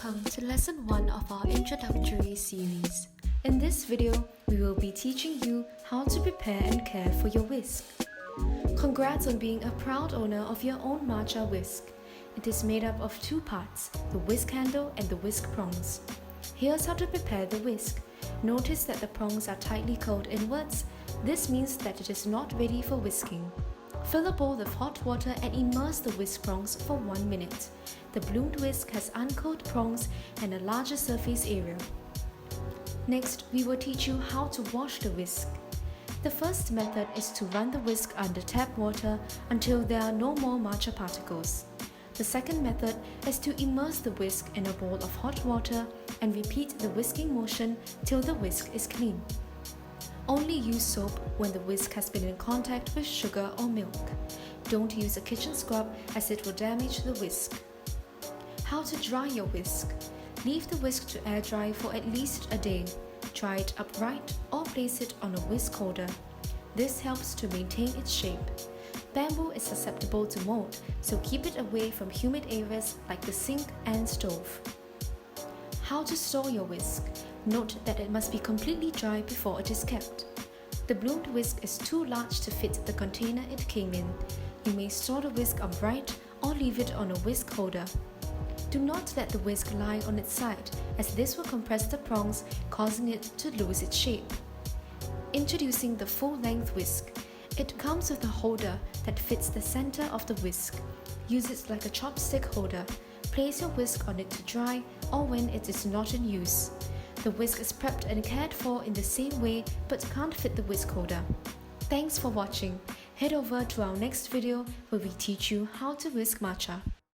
Welcome to lesson 1 of our introductory series. In this video, we will be teaching you how to prepare and care for your whisk. Congrats on being a proud owner of your own Matcha Whisk. It is made up of 2 parts, the whisk handle and the whisk prongs. Here's how to prepare the whisk. Notice that the prongs are tightly curled inwards. This means that it is not ready for whisking. Fill a bowl with hot water and immerse the whisk prongs for 1 minute. The bloomed whisk has uncurled prongs and a larger surface area. Next, we will teach you how to wash the whisk. The first method is to run the whisk under tap water until there are no more matcha particles. The second method is to immerse the whisk in a bowl of hot water and repeat the whisking motion till the whisk is clean. Only use soap when the whisk has been in contact with sugar or milk. Don't use a kitchen scrub as it will damage the whisk. How to dry your whisk. Leave the whisk to air dry for at least a day. Dry it upright or place it on a whisk holder. This helps to maintain its shape. Bamboo is susceptible to mold, so keep it away from humid areas like the sink and stove. How to store your whisk. Note that it must be completely dry before it is kept. The bloomed whisk is too large to fit the container it came in. You may store the whisk upright or leave it on a whisk holder. Do not let the whisk lie on its side, as this will compress the prongs, causing it to lose its shape. Introducing the full-length whisk. It comes with a holder that fits the center of the whisk. Use it like a chopstick holder. Place your whisk on it to dry or when it is not in use. The whisk is prepped and cared for in the same way but can't fit the whisk holder. Thanks for watching. Head over to our next video where we teach you how to whisk matcha.